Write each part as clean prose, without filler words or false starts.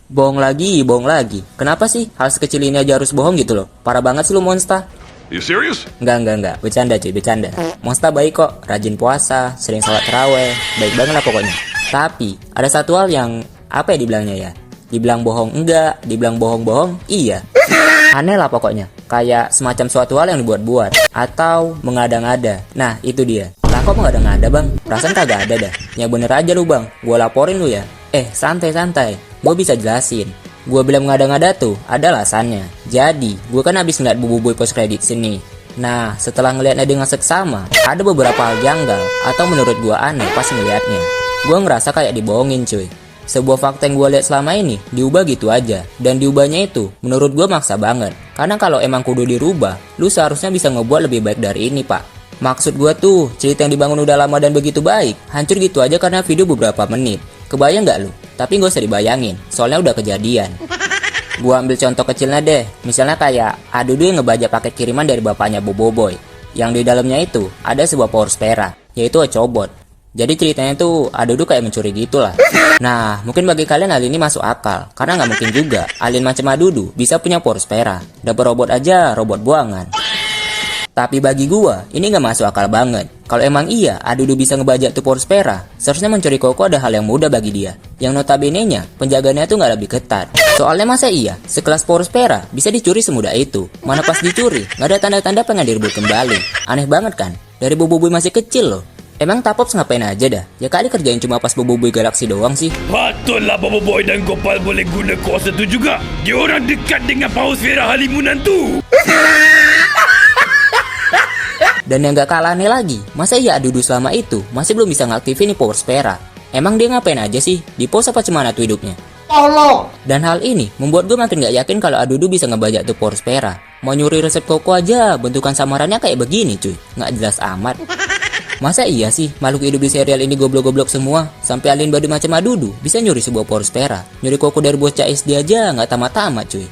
Bohong lagi, bohong lagi. Kenapa sih hal sekecil ini aja harus bohong gitu loh? Parah banget sih lu Monsta. You serious? Enggak. Bercanda cuy, bercanda. Monsta baik kok, rajin puasa, sering sholat taraweh, baik banget lah pokoknya. Tapi, ada satu hal yang, apa ya dibilangnya ya? Dibilang bohong enggak, dibilang bohong-bohong, iya. Aneh lah pokoknya, kayak semacam suatu hal yang dibuat-buat, atau mengada-ngada. Nah, itu dia. Lah kok mengada-ngada bang? Perasaan kagak ada dah. Ya bener aja lu bang, gua laporin lu ya. Santai-santai, gue bisa jelasin. Gue bilang ngada-ngada tuh, ada alasannya. Jadi, gue kan habis ngeliat bubu-bubu post credit sini. Nah, setelah ngeliatnya dengan seksama, ada beberapa hal janggal atau menurut gue aneh pas ngeliatnya. Gue ngerasa kayak dibohongin cuy. Sebuah fakta yang gue lihat selama ini diubah gitu aja. Dan diubahnya itu menurut gue maksa banget. Karena kalau emang kudu dirubah, lu seharusnya bisa ngebuat lebih baik dari ini pak. Maksud gue tuh, cerita yang dibangun udah lama dan begitu baik, hancur gitu aja karena video beberapa menit. Kebayang gak lu? Tapi gak usah dibayangin, soalnya udah kejadian. Gua ambil contoh kecilnya deh. Misalnya kayak Adudu yang ngebajak paket kiriman dari bapaknya Boboiboy. Yang di dalamnya itu ada sebuah power spera, yaitu Ecobot. Jadi ceritanya tuh Adudu kayak mencuri gitu lah. Nah, mungkin bagi kalian hal ini masuk akal, karena nggak mungkin juga alien macam Adudu bisa punya power spera. Dapat robot aja, robot buangan. Tapi bagi gua, ini gak masuk akal banget. Kalau emang iya, Adudu bisa ngebajak tuh power spera, seharusnya mencuri koko ada hal yang mudah bagi dia. Yang notabene-nya, penjagaannya tuh gak lebih ketat. Soalnya masa iya, sekelas power spera bisa dicuri semudah itu. Mana pas dicuri, gak ada tanda-tanda pengen direbut kembali. Aneh banget kan? Dari Boboiboy masih kecil loh. Emang Tapops ngapain aja dah? Ya kali kerjain cuma pas Boboiboy Galaxy doang sih. Patutlah Boboiboy dan Gopal boleh guna kuasa itu juga. Dia orang dekat dengan paus Vera Halimunan tuh. Dan yang gak kalah aneh lagi, masa iya Adudu selama itu masih belum bisa ngaktifin nih power spera? Emang dia ngapain aja sih? Di pos apa cemana tuh hidupnya? Tolong! Dan hal ini membuat gue makin gak yakin kalau Adudu bisa ngebajak tuh power spera. Mau nyuri resep koko aja, bentukan samarannya kayak begini cuy. Gak jelas amat. Masa iya sih makhluk hidup di serial ini goblok-goblok semua? Sampai alien body macam Adudu bisa nyuri sebuah power spera. Nyuri koko dari bocah SD aja gak tamat-tamat cuy.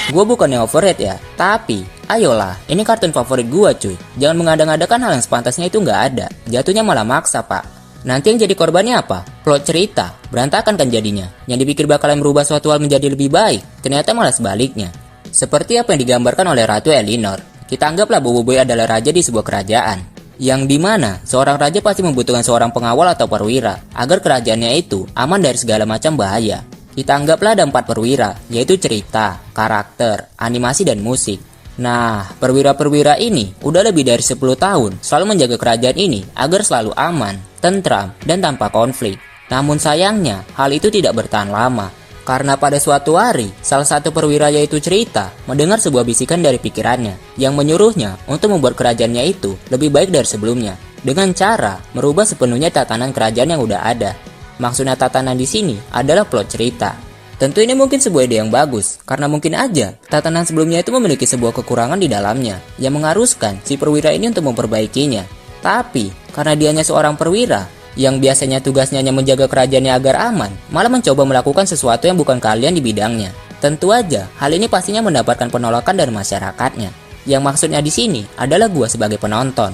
Gue bukannya overrate ya, tapi ayolah, ini kartun favorit gue cuy. Jangan mengada-ngadakan hal yang sepantasnya itu nggak ada. Jatuhnya malah maksa pak. Nanti yang jadi korbannya apa? Plot cerita, berantakan kan jadinya. Yang dipikir bakalan merubah suatu hal menjadi lebih baik, ternyata malah sebaliknya. Seperti apa yang digambarkan oleh Ratu Elinor. Kita anggaplah Boboiboy adalah raja di sebuah kerajaan. Yang dimana seorang raja pasti membutuhkan seorang pengawal atau perwira agar kerajaannya itu aman dari segala macam bahaya. Kita anggaplah ada 4 perwira, yaitu cerita, karakter, animasi, dan musik. Nah, perwira-perwira ini udah lebih dari 10 tahun selalu menjaga kerajaan ini agar selalu aman, tentram, dan tanpa konflik. Namun sayangnya, hal itu tidak bertahan lama. Karena pada suatu hari, salah satu perwira yaitu cerita mendengar sebuah bisikan dari pikirannya yang menyuruhnya untuk membuat kerajaannya itu lebih baik dari sebelumnya dengan cara merubah sepenuhnya tatanan kerajaan yang udah ada. Maksudnya tatanan di sini adalah plot cerita. Tentu ini mungkin sebuah ide yang bagus, karena mungkin aja tatanan sebelumnya itu memiliki sebuah kekurangan di dalamnya yang mengharuskan si perwira ini untuk memperbaikinya. Tapi, karena dianya seorang perwira yang biasanya tugasnya hanya menjaga kerajaannya agar aman, malah mencoba melakukan sesuatu yang bukan keahlian di bidangnya. Tentu aja, hal ini pastinya mendapatkan penolakan dari masyarakatnya. Yang maksudnya di sini adalah gua sebagai penonton.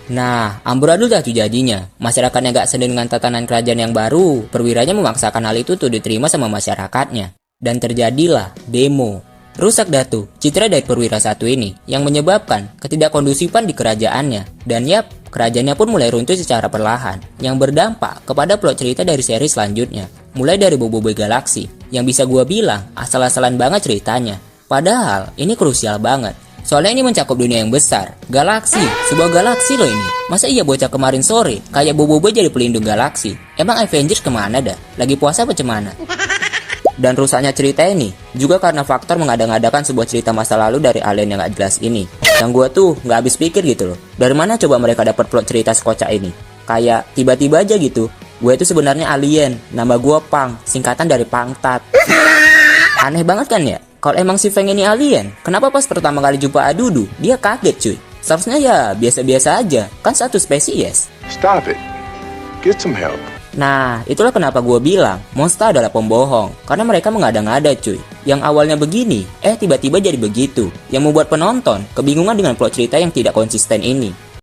Nah, amburadul dah tuh jadinya. Masyarakatnya gak seneng dengan tatanan kerajaan yang baru, perwiranya memaksakan hal itu tuh diterima sama masyarakatnya. Dan terjadilah demo. Rusak dah tuh citra dari perwira satu ini, yang menyebabkan ketidakkondusifan di kerajaannya. Dan yap, kerajaannya pun mulai runtuh secara perlahan, yang berdampak kepada plot cerita dari seri selanjutnya. Mulai dari Boboiboy Galaxy, yang bisa gua bilang asal-asalan banget ceritanya. Padahal, ini krusial banget. Soalnya ini mencakup dunia yang besar. Galaksi, sebuah galaksi loh ini. Masa iya bocah kemarin sore kayak Boboiboy jadi pelindung galaksi? Emang Avengers kemana dah? Lagi puasa apa cemana? Dan rusaknya cerita ini juga karena faktor mengada-ngadakan sebuah cerita masa lalu dari alien yang gak jelas ini. Yang gue tuh gak habis pikir gitu loh. Dari mana coba mereka dapat plot cerita sekocak ini? Kayak tiba-tiba aja gitu. Gue itu sebenarnya alien, nama gue Pang, singkatan dari Pangtat. Aneh banget kan ya? Kalau emang si Feng ini alien, kenapa pas pertama kali jumpa Adudu, dia kaget cuy? Seharusnya ya biasa-biasa aja, kan satu spesies. Stop it. Get some help. Nah, itulah kenapa gue bilang, Monsta adalah pembohong. Karena mereka mengada-ngada cuy. Yang awalnya begini, tiba-tiba jadi begitu. Yang membuat penonton kebingungan dengan plot cerita yang tidak konsisten ini.